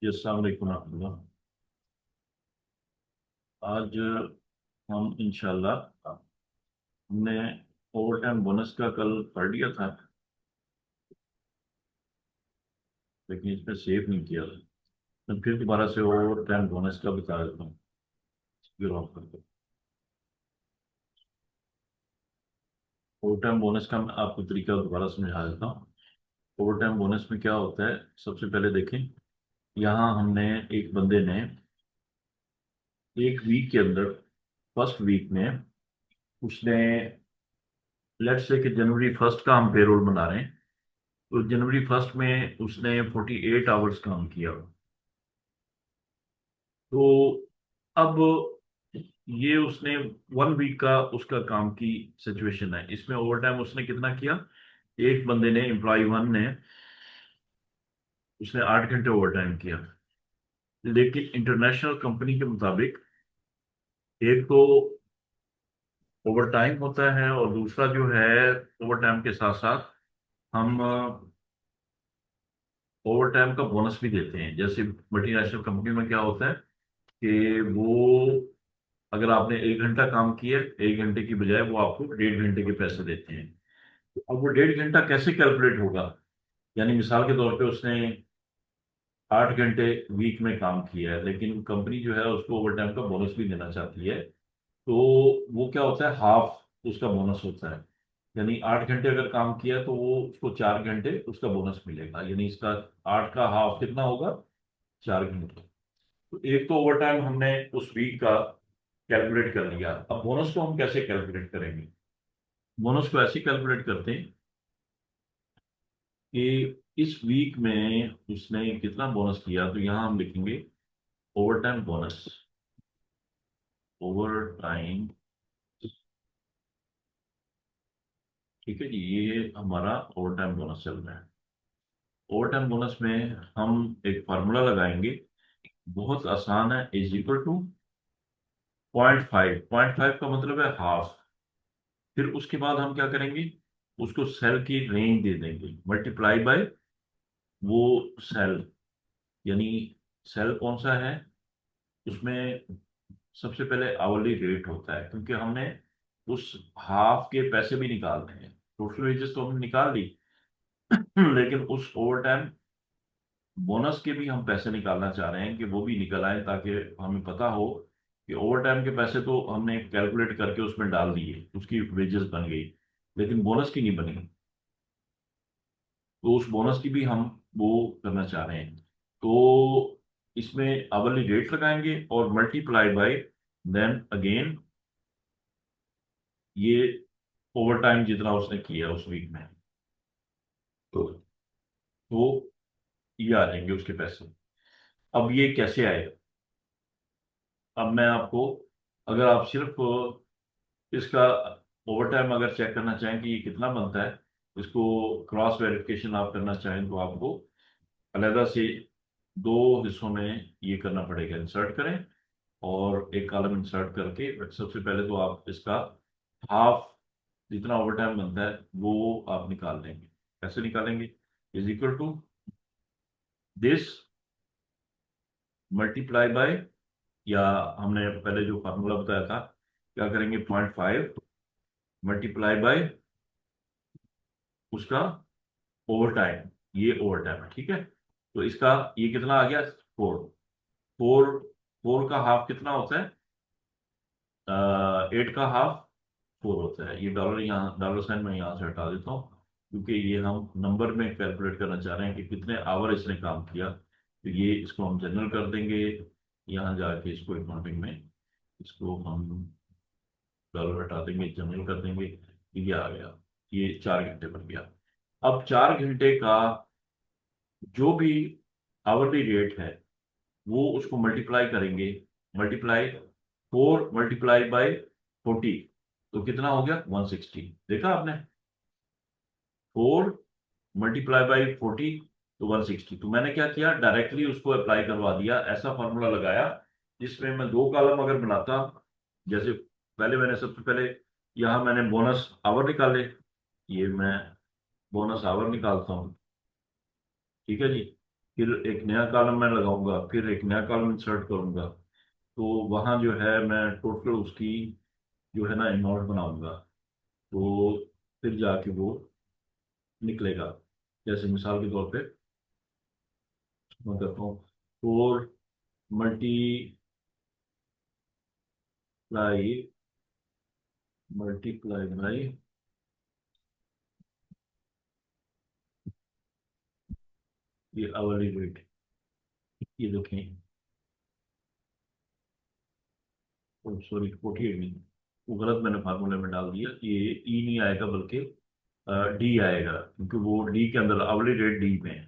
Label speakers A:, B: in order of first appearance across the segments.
A: जी, अस्सलाम वालेकुम रहमतुल्लाह। आज हम इंशाल्लाह हमने ओवर टाइम बोनस का कल पढ़ लिया था, लेकिन इसमें सेव नहीं किया था। मैं फिर दोबारा से ओवर टाइम बोनस का बता देता हूँ जीरो ऑफ करके। ओवर टाइम बोनस का मैं आपको तरीका दोबारा समझा देता हूँ। ओवर टाइम बोनस में क्या होता है, सबसे पहले देखें। यहाँ हमने एक बंदे ने एक वीक के अंदर, फर्स्ट वीक में उसने, लेट्स से कि जनवरी फर्स्ट का हम पेरोल बना रहे हैं, तो जनवरी फर्स्ट में उसने 48 आवर्स काम किया। तो अब ये उसने 1 वीक का उसका काम की सिचुएशन है। इसमें ओवर टाइम उसने कितना किया? एक बंदे ने, एम्प्लॉय वन ने, उसने 8 घंटे ओवर टाइम किया। लेकिन इंटरनेशनल कंपनी के मुताबिक एक तो ओवर टाइम होता है, और दूसरा जो है, ओवर टाइम के साथ साथ हम ओवर टाइम का बोनस भी देते हैं। जैसे मल्टीनेशनल कंपनी में क्या होता है कि वो, अगर आपने 1 घंटा काम किया, 1 घंटे की बजाय वो आपको 1.5 घंटे के पैसे देते हैं। तो अब वो 1.5 घंटा कैसे कैलकुलेट होगा? यानी मिसाल के तौर पे उसने 8 घंटे वीक में काम किया है, लेकिन कंपनी जो है उसको ओवर टाइम का बोनस भी देना चाहती है। तो वो क्या होता है, हाफ उसका बोनस होता है। यानी 8 घंटे अगर काम किया तो वो उसको 4 घंटे उसका बोनस मिलेगा। यानी इसका 8 का हाफ कितना होगा? 4 घंटे। तो एक तो ओवर टाइम हमने उस वीक का कैलकुलेट कर लिया। अब बोनस को हम कैसे कैलकुलेट करेंगे? बोनस को ऐसे कैलकुलेट करते हैं कि इस वीक में उसने कितना बोनस किया। तो यहां हम लिखेंगे over time bonus. Over time, ठीक है जी, ये हमारा ओवर टाइम बोनस चल रहा है। ओवर टाइम बोनस में हम एक फार्मूला लगाएंगे, बहुत आसान है। Is equal to 0.5। 0.5 का मतलब है हाफ। फिर उसके बाद हम क्या करेंगे, उसको सेल की रेंज दे देंगे, मल्टीप्लाई बाय वो सेल। यानी सेल कौन सा है, उसमें सबसे पहले आवरली रेट होता है, क्योंकि हमने उस हाफ के पैसे भी निकालने हैं। टोटल वेजेस तो हमने निकाल ली, लेकिन उस ओवर टाइम बोनस के भी हम पैसे निकालना चाह रहे हैं कि वो भी निकल आए, ताकि हमें पता हो कि ओवर टाइम के पैसे तो हमने कैलकुलेट करके उसमें डाल दिए, उसकी वेजेस बन गई, लेकिन बोनस की नहीं बनी। तो उस बोनस की भी हम वो करना चाह रहे हैं। तो इसमें आवरली रेट लगाएंगे और मल्टीप्लाई बाय देन अगेन ये ओवर टाइम जितना उसने किया उस वीक में, तो ये आ जाएंगे उसके पैसे। अब ये कैसे आए? अब मैं आपको, अगर आप सिर्फ इसका ओवर टाइम अगर चेक करना चाहें कि ये कितना बनता है, इसको क्रॉस वेरिफिकेशन आप करना चाहें, तो आपको अलग से दो हिस्सों में ये करना पड़ेगा। इंसर्ट करें और एक कॉलम इंसर्ट करके सबसे पहले तो आप इसका हाफ जितना ओवर टाइम बनता है वो आप निकाल लेंगे। कैसे निकालेंगे? Is equal to this multiply by, या हमने पहले जो फार्मूला बताया था, क्या करेंगे, 0.5 मल्टीप्लाई बाय उसका ओवर टाइम। ये ओवर टाइम है, ठीक है। तो इसका ये कितना आ गया? 4। फोर, 4 का हाफ कितना होता है? 8 का हाफ 4 होता है। ये डॉलर, यहाँ डॉलर साइन में यहाँ से हटा देता हूँ, क्योंकि ये हम नंबर में कैलकुलेट करना चाह रहे हैं कि कितने आवर इसने काम किया। तो ये इसको हम जनरल कर देंगे, यहाँ जाके इसको अकाउंटिंग में इसको हम डॉलर हटा देंगे, जनरल कर देंगे। ये आ गया, ये 4 घंटे बन गया। अब 4 घंटे का जो भी आवरली रेट है वो उसको मल्टीप्लाई करेंगे। मल्टीप्लाई 4 मल्टीप्लाई बाय 40, तो कितना हो गया? 160। देखा आपने? 4 मल्टीप्लाई बाय 40 तो 160। तो मैंने क्या किया, डायरेक्टली उसको अप्लाई करवा दिया, ऐसा फॉर्मूला लगाया जिसमें मैं दो कॉलम अगर बनाता। जैसे पहले मैंने, सबसे पहले यहाँ मैंने बोनस आवर निकाले, ये मैं बोनस आवर निकालता हूँ, ठीक है जी। फिर एक नया कॉलम मैं लगाऊंगा, फिर एक नया कॉलम इंसर्ट करूंगा। तो वहां जो है मैं टोटल उसकी जो है ना अमाउंट बनाऊंगा। तो फिर जाके वो निकलेगा। जैसे मिसाल के तौर पे मैं करता हूँ 4 मल्टीप्लाई बाई ये आवरली रेट। ये देखें, सॉरी 48 नहीं, वो गलत मैंने फार्मूले में डाल दिया। ये ई नहीं आएगा बल्कि डी आएगा, क्योंकि वो डी के अंदर आवरली रेट डी में है।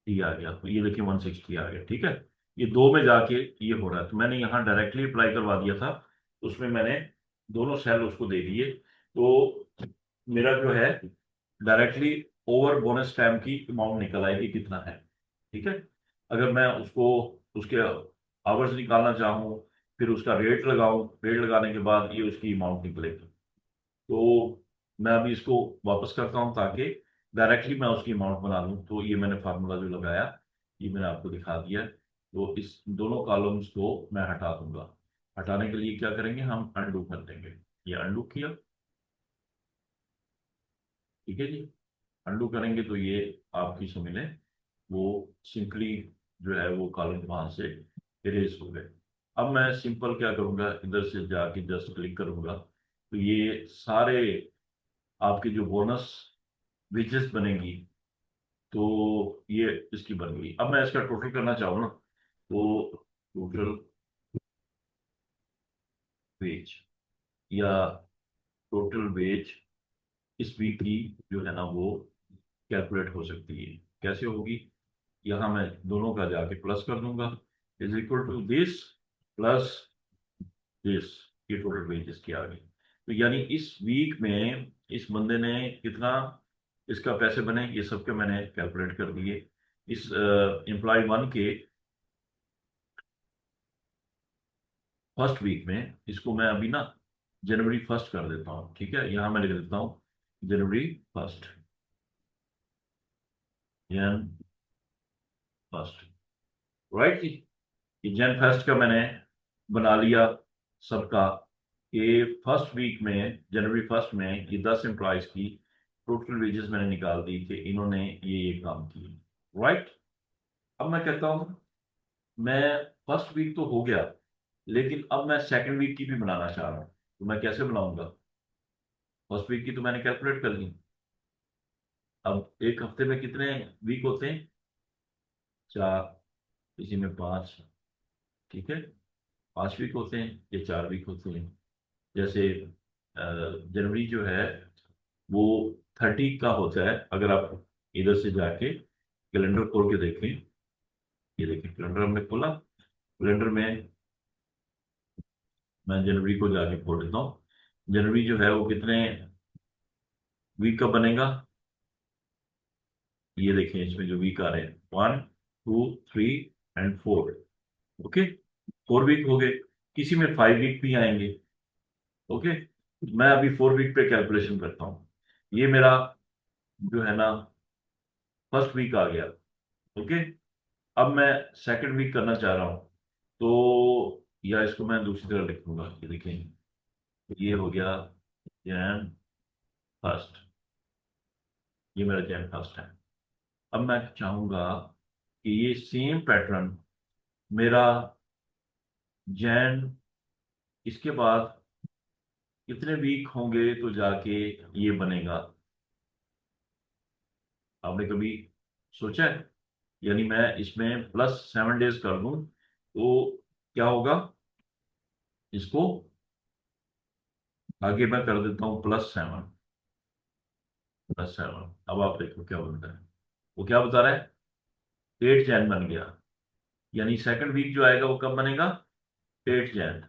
A: डी आ गया, तो ये देखिए 160 आ गया, ठीक है। ये दो में जाके ये हो रहा है, तो मैंने यहाँ डायरेक्टली अप्लाई करवा दिया था। उसमें मैंने दोनों सेल उसको दे दिए। तो मेरा जो है डायरेक्टली ओवर बोनस टाइम की अमाउंट निकल आएगी कितना है, ठीक है। अगर मैं उसको उसके आवर्स निकालना चाहूँ, फिर उसका रेट लगाऊं, रेट लगाने के बाद ये उसकी अमाउंट निकलेगी। तो मैं अभी इसको वापस करता हूँ ताकि डायरेक्टली मैं उसकी अमाउंट बना लूँ। तो ये मैंने फार्मूला जो लगाया, ये मैंने आपको दिखा दिया है। तो इस दोनों कॉलम्स को मैं हटा दूंगा। हटाने के लिए क्या करेंगे, हम अनडू कर देंगे। ये अनडू किया, ठीक है जी। अंडू करेंगे तो ये आपकी समझ लें वो सिंपली जो है वो कॉलम वहां से इरेज हो गए। अब मैं सिंपल क्या करूंगा, इधर से जाके जस्ट क्लिक करूंगा, तो ये सारे आपके जो बोनस वेजेस बनेगी, तो ये इसकी बन गई। अब मैं इसका टोटल करना चाहूँ ना, तो टोटल वेज या टोटल वेज इस वीक की जो है ना वो कैलकुलेट हो सकती है। कैसे होगी, यहाँ मैं दोनों का जाके प्लस कर दूंगा, is equal to this plus this. ये टोटल वेजेस की आ गई। तो यानी इस वीक में इस बंदे ने कितना इसका पैसे बने, ये सब के मैंने कैलकुलेट कर दिए। इस एम्प्लॉय 1 के फर्स्ट वीक में इसको मैं अभी ना जनवरी 1 कर देता हूँ, ठीक है। यहाँ मैं लिख देता हूँ जनवरी 1, जन 1, राइट जी। ये जन 1 का मैंने बना लिया सबका। ये फर्स्ट वीक में जनवरी 1 में ये 10 एम्प्लॉयज की टोटल वेजेस मैंने निकाल दी कि इन्होंने ये काम किए, राइट। अब मैं कहता हूँ मैं फर्स्ट वीक तो हो गया, लेकिन अब मैं सेकंड वीक की भी बनाना चाह रहा हूँ। तो मैं कैसे बनाऊंगा, फर्स्ट वीक की तो मैंने कैलकुलेट कर ली। अब एक हफ्ते में कितने वीक होते हैं, 4, इसी में 5, ठीक है। 5 वीक होते हैं, ये 4 वीक होते हैं। जैसे जनवरी जो है वो 30 का होता है। अगर आप इधर से जाके कैलेंडर खोल के देखें, ये देखिए कैलेंडर हमने खोला, कैलेंडर में मैं जनवरी को जाके खोल देता हूँ। जनवरी जो है वो कितने वीक का बनेगा, ये देखें इसमें जो वीक आ रहे हैं 1, 2, 3 एंड 4। ओके, 4 वीक हो गए, किसी में 5 वीक भी आएंगे। ओके, मैं अभी 4 वीक पे कैलकुलेशन करता हूँ। ये मेरा जो है ना फर्स्ट वीक आ गया, ओके। अब मैं सेकंड वीक करना चाह रहा हूँ, तो या इसको मैं दूसरी तरह लिखूंगा, ये देखें ये हो गया जैन 1, ये मेरा जैन 1 है। अब मैं चाहूंगा कि ये सेम पैटर्न मेरा जैन इसके बाद कितने वीक होंगे तो जाके ये बनेगा। आपने कभी सोचा है, यानी मैं इसमें +7 डेज कर दूं तो क्या होगा, इसको आगे मैं कर देता हूँ +7। अब आप देखो क्या बनता है। वो क्या बता रहा है, 8 जैन बन गया। यानी सेकंड वीक जो आएगा वो कब बनेगा, 8 जैन।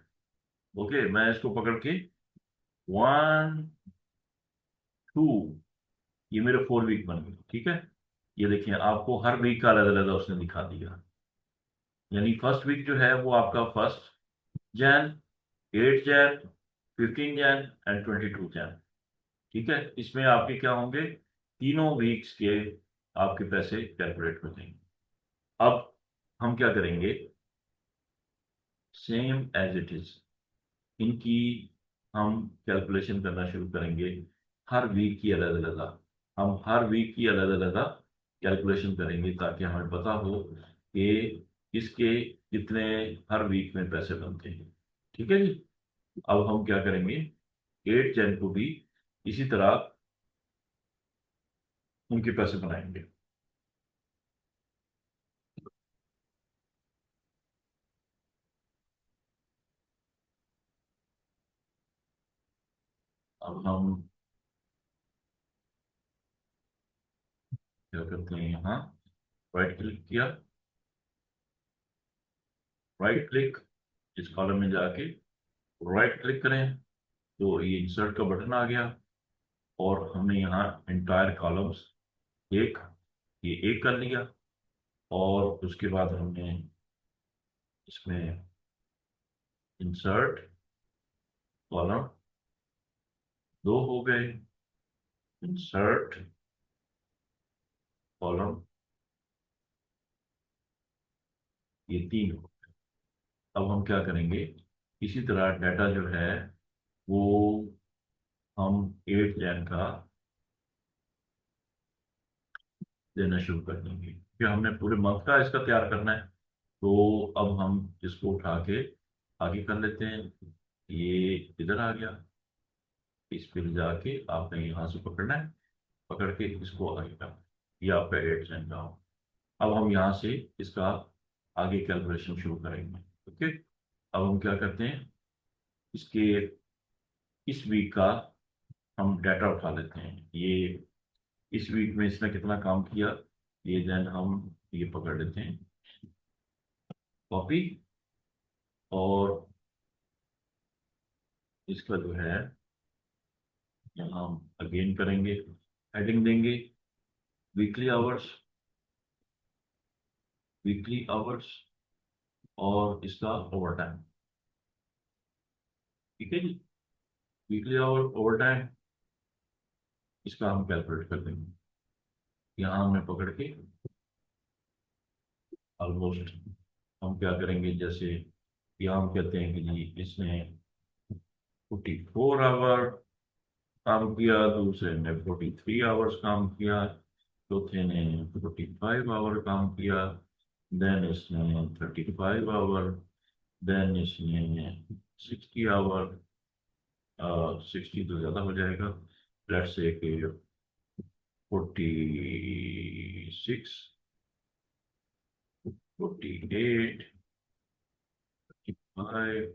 A: ओके, मैं इसको पकड़ के 1, 2, ये मेरे 4 वीक बन गए, ठीक है। ये देखिए आपको हर वीक का अलग अलग उसने दिखा दिया। यानी फर्स्ट वीक जो है वो आपका 1 जैन, 8 जैन, 15 जैन एंड 22 जैन, ठीक है। इसमें आपके क्या होंगे, तीनों वीक्स के आपके पैसे कैलकुलेट हो जाएंगे। अब हम क्या करेंगे, सेम एज इट इज इनकी हम कैलकुलेशन करना शुरू करेंगे। हर वीक की अलग अलग, हम हर वीक की अलग अलग कैलकुलेशन करेंगे ताकि हमें पता हो कि किसके कितने हर वीक में पैसे बनते हैं। ठीक है जी। अब हम क्या करेंगे, 8 जन को भी इसी तरह उनके पैसे बनाएंगे। अब हम क्या करते हैं, यहाँ राइट क्लिक किया, राइट क्लिक, इस कॉलम में जाके राइट क्लिक करें तो ये इंसर्ट का बटन आ गया, और हमने यहाँ इंटायर कॉलम्स एक, ये एक कर लिया, और उसके बाद हमने इसमें इंसर्ट कॉलम दो हो गए, इंसर्ट कॉलम ये तीन हो। अब हम क्या करेंगे, इसी तरह डाटा जो है वो हम 8 जन का देना शुरू कर देंगे, फिर हमने पूरे मंथ का इसका तैयार करना है। तो अब हम इसको उठा के आगे कर लेते हैं, ये इधर आ गया, इस पर जाके आपने यहाँ से पकड़ना है, पकड़ के इसको आगे करना है। ये आपका 8 जन का हो। अब हम यहाँ से इसका आगे कैलकुलेशन शुरू करेंगे। ओके। अब हम क्या करते हैं, इसके इस वीक का हम डाटा उठा लेते हैं, ये इस वीक में इसने कितना काम किया, ये देन हम ये पकड़ लेते हैं, कॉपी, और इसका जो है यहाँ हम अगेन करेंगे, हेडिंग देंगे वीकली आवर्स, वीकली आवर्स, और इसका ओवर टाइम। ठीक है जी। वीकली आवर ओवर टाइम इसका हम कैलकुलेट कर देंगे, यहाँ हमने पकड़ के ऑलमोस्ट हम क्या करेंगे, जैसे यहाँ हम कहते हैं कि जी इसने 44 आवर काम किया, दूसरे ने 43 आवर्स काम किया, चौथे ने 45 आवर काम किया, देन इसने 35 आवर, देन इसने 60 आवर, 60 तो ज़्यादा हो जाएगा, लेट्स से कि 46, 48, 55,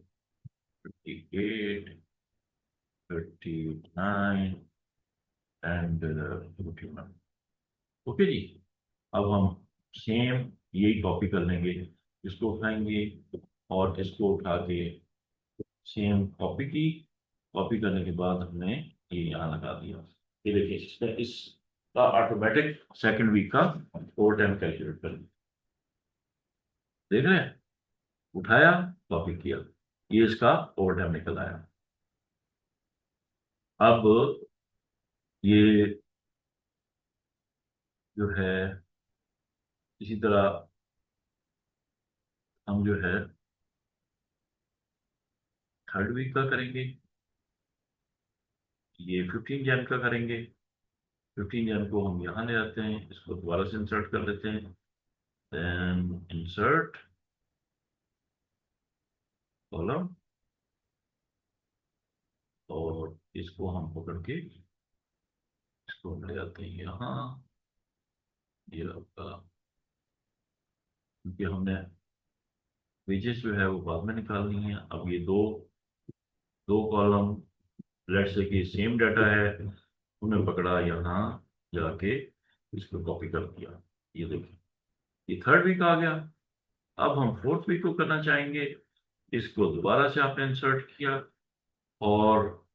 A: 58, 39 एंड 41। ओके जी। अब हम सेम यही कॉपी कर लेंगे, इसको उठाएंगे और इसको उठा के सेम कॉपी की, कॉपी करने के बाद हमने ये यहाँ लगा दिया। ये देखिए इसका ऑटोमेटिक सेकंड वीक का ओवर टाइम कैलकुलेट कर लिया। देख रहे हैं, उठाया, कॉपी किया, ये इसका ओवर टाइम निकल आया। अब ये जो है इसी तरह हम जो है थर्ड वीक का करेंगे, ये 15 जन का करेंगे। 15 जन को हम यहाँ ले आते हैं, इसको दोबारा से इंसर्ट कर लेते हैं, देन इंसर्ट कॉलम, और इसको हम पकड़ के इसको ले आते हैं यहाँ, ये आपका, क्योंकि हमने वेजेस जो है वो बाद में निकालनी है। अब ये दो दो कॉलम, लेट से कि सेम डाटा है, उन्हें पकड़ा यहाँ जाके इसको कॉपी कर दिया, ये देखिए ये थर्ड वीक आ गया। अब हम फोर्थ वीक को करना चाहेंगे, इसको दोबारा से आपने इंसर्ट किया, और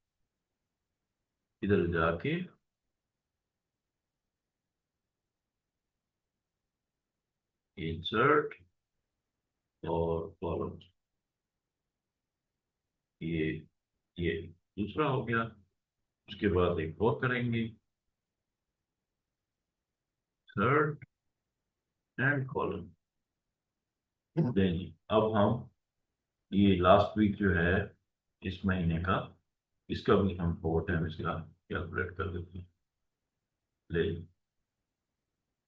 A: इधर जाके इंसर्ट और कॉलम, ये ये दूसरा हो गया। उसके बाद एक और करेंगे, थर्ड एंड कॉलम, देंगे। अब हम ये लास्ट वीक जो है इस महीने का, इसका भी हम ओवर टाइम इसका कैलकुलेट कर देते हैं। ले,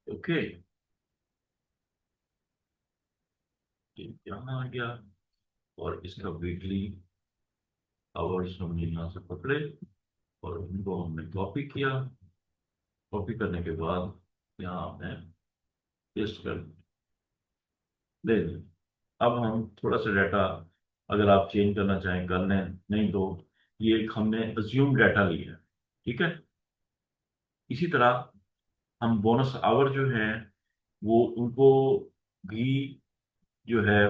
A: ओके, यहाँ आ गया। और इसका वीकली आवर्स हमने यहाँ से पकड़े और उनको हमने कॉपी किया। कॉपी करने के बाद यहाँ हमने पेस्ट कर दे दें। अब हम थोड़ा सा डाटा अगर आप चेंज करना चाहें कर लें, नहीं तो ये एक हमने अज्यूम डाटा लिया है, ठीक है। इसी तरह हम बोनस आवर जो है वो उनको भी जो है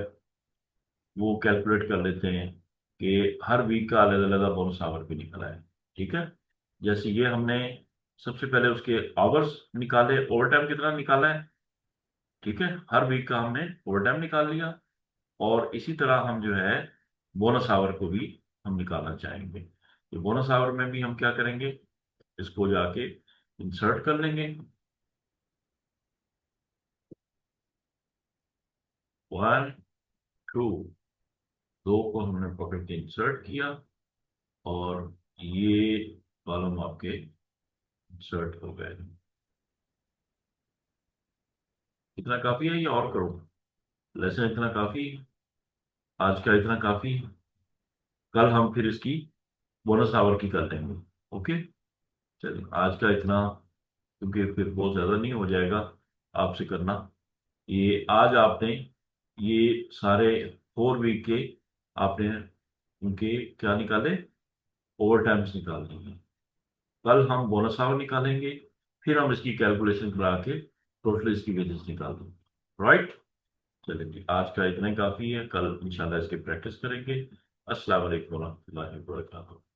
A: वो कैलकुलेट कर लेते हैं कि हर वीक का अलग अलग बोनस आवर भी निकला है, ठीक है। जैसे ये हमने सबसे पहले उसके आवर्स निकाले, ओवर टाइम कितना निकाला है, ठीक है। हर वीक का हमने ओवर टाइम निकाल लिया। और इसी तरह हम जो है बोनस आवर को भी हम निकालना चाहेंगे। तो बोनस आवर में भी हम क्या करेंगे, इसको जाके इंसर्ट कर लेंगे। 1 2, दो को हमने पकड़ के इंसर्ट किया और ये कॉलम आपके इंसर्ट हो गए। इतना काफी है या और करो? लेसन इतना काफी, आज का इतना काफी। कल हम फिर इसकी बोनस आवर की कर लेंगे। ओके, चलिए आज का इतना, क्योंकि फिर बहुत ज्यादा नहीं हो जाएगा आपसे करना। ये आज आपने ये सारे 4 वीक के आपने उनके क्या निकाले, ओवर टाइम्स निकाल देंगे। कल हम बोनस आवर निकालेंगे, फिर हम इसकी कैलकुलेशन करा के टोटल इसकी वेजेस निकाल देंगे, राइट। चलिए जी, आज का इतना ही काफी है, कल इंशाल्लाह इसकी प्रैक्टिस करेंगे। अस्सलाम वालेकुम warahmatullahi wabarakatuh।